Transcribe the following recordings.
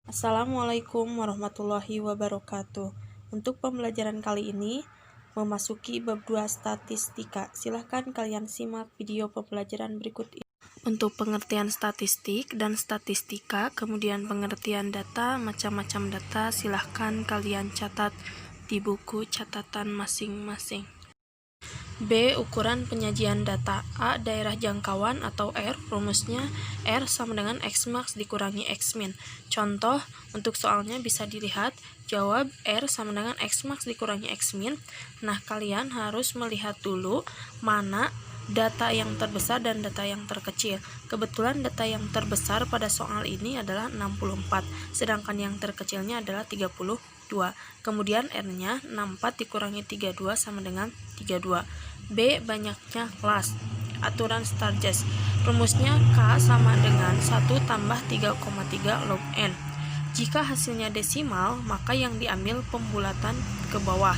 Assalamualaikum warahmatullahi wabarakatuh. Untuk pembelajaran kali ini, memasuki bab 2 statistika. Silahkan kalian simak video pembelajaran berikut ini. Untuk pengertian statistik dan statistika, kemudian pengertian data, macam-macam data, silahkan kalian catat di buku catatan masing-masing. B. Ukuran penyajian data. A. Daerah jangkauan atau R. Rumusnya R sama dengan X max dikurangi X min. Contoh, untuk soalnya bisa dilihat, jawab R sama dengan X max dikurangi X min. Nah, kalian harus melihat dulu mana data yang terbesar dan data yang terkecil. Kebetulan data yang terbesar pada soal ini adalah 64, sedangkan yang terkecilnya adalah 32. Kemudian R-nya 64 dikurangi 32 sama dengan 32. B. Banyaknya kelas. Aturan Sturges. Rumusnya K sama dengan 1 tambah 3,3 log N. Jika hasilnya desimal, maka yang diambil pembulatan ke bawah.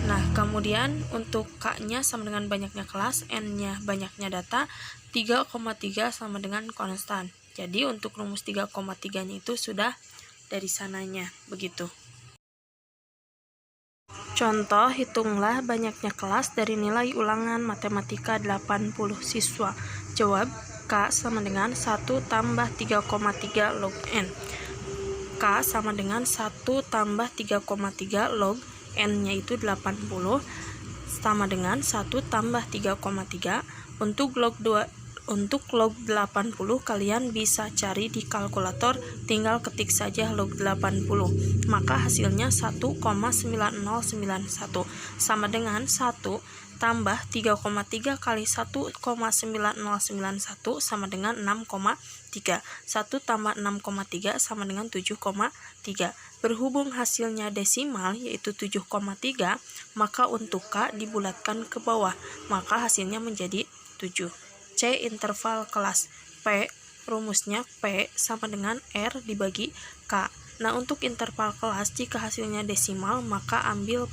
Nah, kemudian untuk K-nya sama dengan banyaknya kelas, N-nya banyaknya data, 3,3 sama dengan konstan. Jadi untuk rumus 3,3-nya itu sudah dari sananya, begitu. Contoh, hitunglah banyaknya kelas dari nilai ulangan matematika 80 siswa. Jawab, K sama dengan 1 tambah 3,3 log N. K sama dengan 1 tambah 3,3 log N-nya itu 80 sama dengan 1 tambah 3,3. Untuk log 80 kalian bisa cari di kalkulator, tinggal ketik saja log 80. Maka hasilnya 1,9091 sama dengan 1 tambah 3,3 kali 1,9091 sama dengan 6,3. 1 tambah 6,3 sama dengan 7,3. Berhubung hasilnya desimal yaitu 7,3, maka untuk K dibulatkan ke bawah, maka hasilnya menjadi 7. C. Interval kelas. P. Rumusnya P sama dengan R dibagi K. Nah, untuk interval kelas, jika hasilnya desimal, maka ambil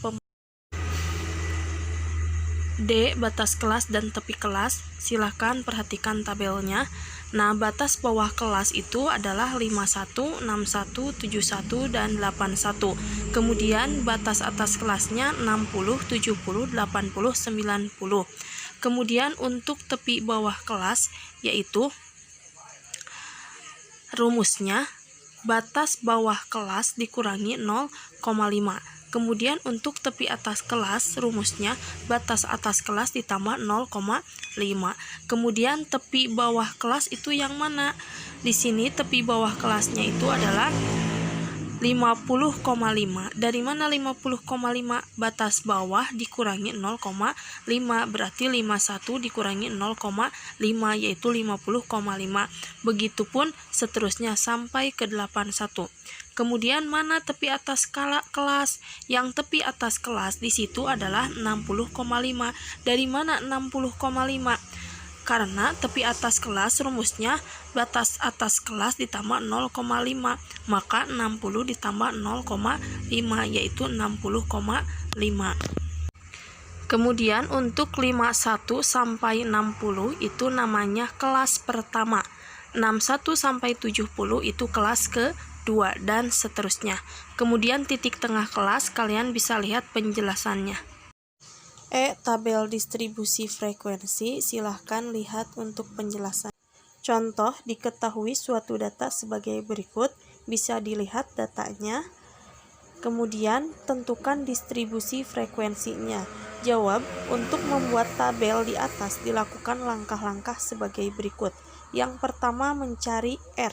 D. Batas kelas dan tepi kelas. Silahkan perhatikan tabelnya. Nah, batas bawah kelas itu adalah 51, 61, 71, dan 81. Kemudian batas atas kelasnya 60, 70, 80, 90. Kemudian untuk tepi bawah kelas yaitu rumusnya batas bawah kelas dikurangi 0,5. Kemudian untuk tepi atas kelas rumusnya batas atas kelas ditambah 0,5. Kemudian tepi bawah kelas itu yang mana? Di sini tepi bawah kelasnya itu adalah 50,5. Dari mana 50,5? Batas bawah dikurangi 0,5, berarti 51 dikurangi 0,5 yaitu 50,5. Begitupun seterusnya sampai ke 81. Kemudian mana tepi atas kelas? Yang tepi atas kelas di situ adalah 60,5. Dari mana 60,5? Karena tepi atas kelas rumusnya batas atas kelas ditambah 0,5, maka 60 ditambah 0,5 yaitu 60,5. Kemudian untuk 51 sampai 60 itu namanya kelas pertama. 61 sampai 70 itu kelas kedua dan seterusnya. Kemudian titik tengah kelas kalian bisa lihat penjelasannya. E. Tabel distribusi frekuensi. Silahkan lihat untuk penjelasan. Contoh, diketahui suatu data sebagai berikut. Bisa dilihat datanya. Kemudian, tentukan distribusi frekuensinya. Jawab, untuk membuat tabel di atas dilakukan langkah-langkah sebagai berikut. Yang pertama, mencari R.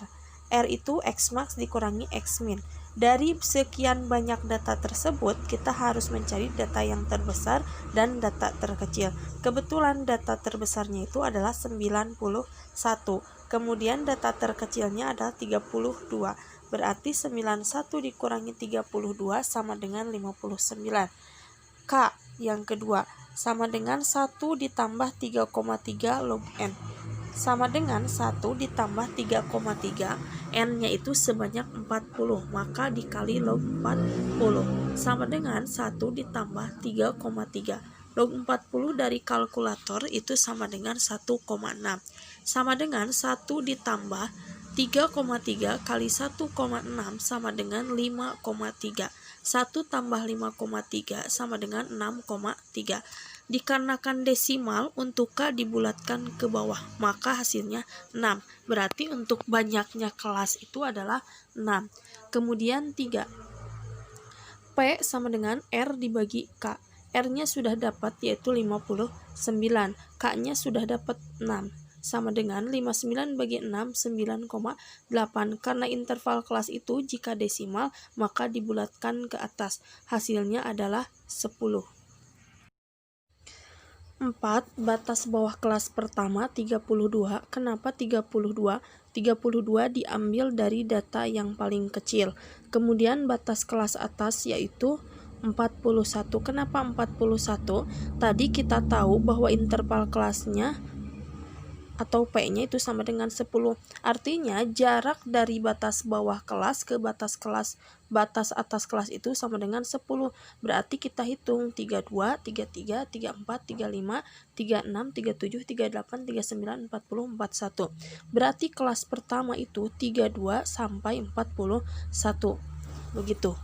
R itu X max dikurangi X min. Dari sekian banyak data tersebut, kita harus mencari data yang terbesar dan data terkecil. Kebetulan data terbesarnya itu adalah 91. Kemudian data terkecilnya adalah 32. Berarti 91 dikurangi 32 sama dengan 59. K yang kedua sama dengan 1 ditambah 3,3 log N. Sama dengan 1 ditambah 3,3, N-nya itu sebanyak 40, maka dikali log 40. Sama dengan 1 ditambah 3,3. Log 40 dari kalkulator itu sama dengan 1,6. Sama dengan 1 ditambah 3,3 kali 1,6 sama dengan 5,3. 1 tambah 5,3 sama dengan 6,3. Dikarenakan desimal, untuk K dibulatkan ke bawah, maka hasilnya 6. Berarti untuk banyaknya kelas itu adalah 6. Kemudian 3. P sama dengan R dibagi K. R-nya sudah dapat, yaitu 59. K-nya sudah dapat 6. Sama dengan 59 bagi 6, 9,8. Karena interval kelas itu jika desimal, maka dibulatkan ke atas. Hasilnya adalah 10. 4. Batas bawah kelas pertama 32. Kenapa 32? 32 diambil dari data yang paling kecil. Kemudian batas kelas atas yaitu 41. Kenapa 41? Tadi kita tahu bahwa interval kelasnya atau P-nya itu sama dengan 10. Artinya jarak dari batas bawah kelas ke batas atas kelas itu sama dengan 10. Berarti kita hitung 32, 33, 34, 35, 36, 37, 38, 39, 40, 41. Berarti kelas pertama itu 32 sampai 41. Begitu.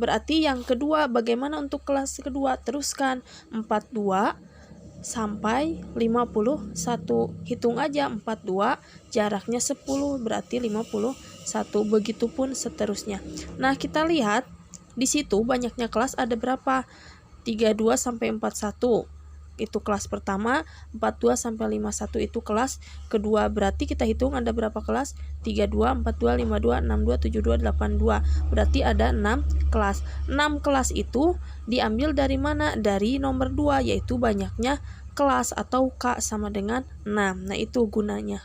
Berarti yang kedua, bagaimana untuk kelas kedua? Teruskan 42 sampai 51. Hitung aja 42, jaraknya 10, berarti 51. Begitupun seterusnya. Nah, kita lihat di situ banyaknya kelas ada berapa? 32 sampai 41. Itu kelas pertama, 42 sampai 51 itu kelas kedua. Berarti kita hitung ada berapa kelas? 32, 42, 52, 62, 72, 82. Berarti ada 6 kelas. 6 kelas itu diambil dari mana? Dari nomor 2, yaitu banyaknya kelas atau K sama dengan 6. Nah, itu gunanya.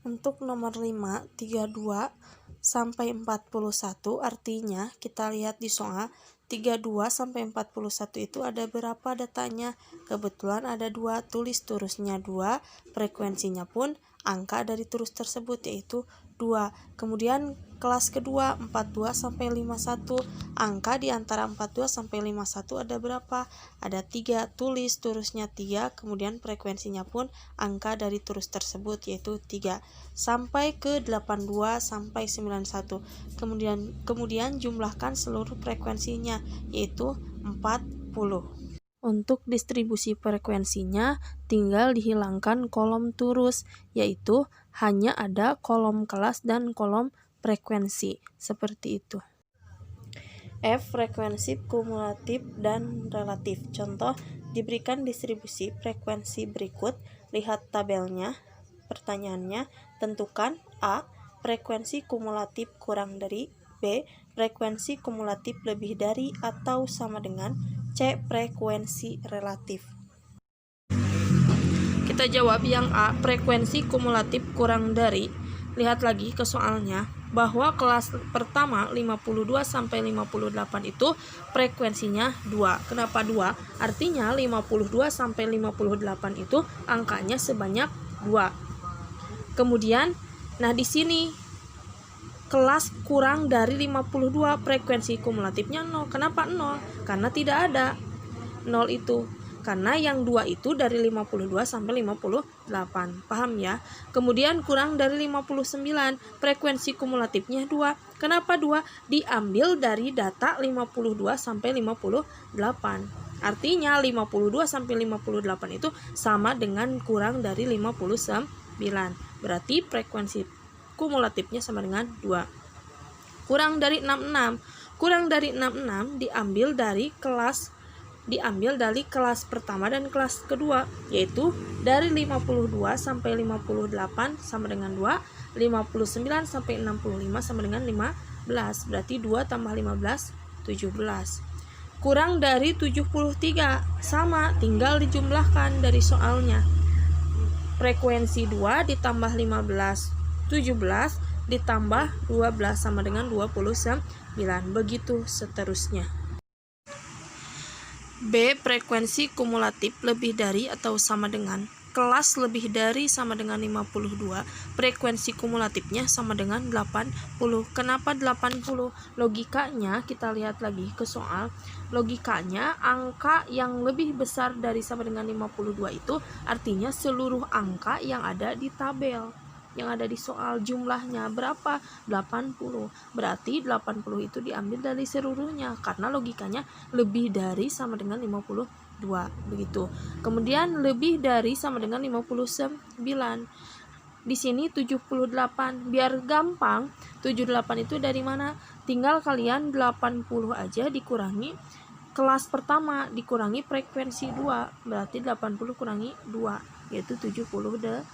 Untuk nomor 5, 32 sampai 41, artinya kita lihat di soal 32 sampai 41 itu ada berapa datanya? Kebetulan ada 2, tulis turusnya 2, frekuensinya pun angka dari turus tersebut yaitu 2. Kemudian kelas kedua 42 sampai 51, angka di antara 42 sampai 51 ada berapa? Ada 3, tulis turusnya 3, kemudian frekuensinya pun angka dari turus tersebut yaitu 3. Sampai ke 82 sampai 91. Kemudian jumlahkan seluruh frekuensinya yaitu 40. Untuk distribusi frekuensinya tinggal dihilangkan kolom turus, yaitu hanya ada kolom kelas dan kolom frekuensi, seperti itu. F. Frekuensi kumulatif dan relatif. Contoh, diberikan distribusi frekuensi berikut, lihat tabelnya. Pertanyaannya, tentukan A. Frekuensi kumulatif kurang dari, B. Frekuensi kumulatif lebih dari atau sama dengan, C. Frekuensi relatif. Kita jawab yang A, frekuensi kumulatif kurang dari. Lihat lagi ke soalnya, bahwa kelas pertama 52 sampai 58 itu frekuensinya 2. Kenapa 2? Artinya 52 sampai 58 itu angkanya sebanyak 2. Kemudian, nah di sini kelas kurang dari 52, frekuensi kumulatifnya 0. Kenapa 0? Karena tidak ada 0 itu. Karena yang 2 itu dari 52 sampai 58. Paham ya? Kemudian kurang dari 59, frekuensi kumulatifnya 2. Kenapa 2? Diambil dari data 52 sampai 58. Artinya 52 sampai 58 itu sama dengan kurang dari 59. Berarti frekuensi kumulatifnya sama dengan 2. Kurang dari 66. Kurang dari 66 diambil dari kelas pertama dan kelas kedua, yaitu dari 52 sampai 58 sama dengan 2, 59 sampai 65 sama dengan 15. Berarti 2 tambah 15, 17. Kurang dari 73, sama, tinggal dijumlahkan dari soalnya. Frekuensi 2 ditambah 15, 17 ditambah 12 sama dengan 29. Begitu seterusnya. B. Frekuensi kumulatif lebih dari atau sama dengan. Kelas lebih dari sama dengan 52. Frekuensi kumulatifnya sama dengan 80. Kenapa 80? Logikanya kita lihat lagi ke soal. Logikanya angka yang lebih besar dari sama dengan 52 itu artinya seluruh angka yang ada di tabel. yang ada di soal jumlahnya berapa? 80. Berarti 80 itu diambil dari seluruhnya karena logikanya lebih dari sama dengan 52 begitu. Kemudian lebih dari sama dengan 59. Di sini 78. Biar gampang, 78 itu dari mana? Tinggal kalian 80 aja dikurangi kelas pertama dikurangi frekuensi 2. Berarti 80 kurangi 2 yaitu 78.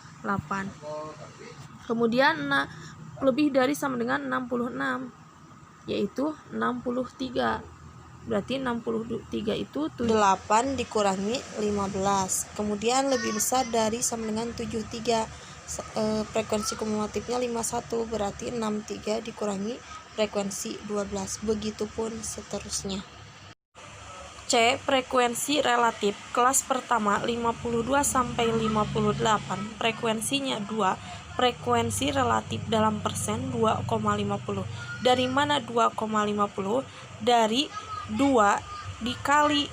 Kemudian lebih dari sama dengan 66 yaitu 63. Berarti 63 itu 8 dikurangi 15. Kemudian lebih besar dari sama dengan 73. Frekuensi kumulatifnya 51, berarti 63 dikurangi frekuensi 12. Begitupun seterusnya. C. Frekuensi relatif kelas pertama 52 sampai 58. Frekuensinya 2. Frekuensi relatif dalam persen 2,50. Dari mana 2,50? Dari 2 dikali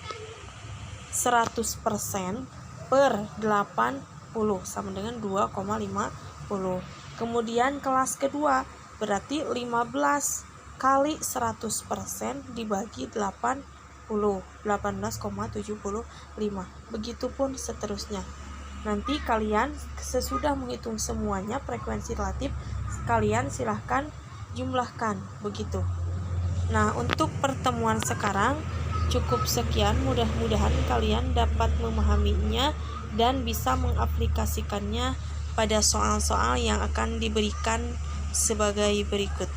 100% per 80 sama dengan 2,50. Kemudian kelas kedua berarti 15 kali 100% dibagi 18,75. Begitupun seterusnya. Nanti kalian sesudah menghitung semuanya frekuensi relatif, kalian silahkan jumlahkan begitu. Nah, untuk pertemuan sekarang cukup sekian. Mudah-mudahan kalian dapat memahaminya dan bisa mengaplikasikannya pada soal-soal yang akan diberikan sebagai berikut.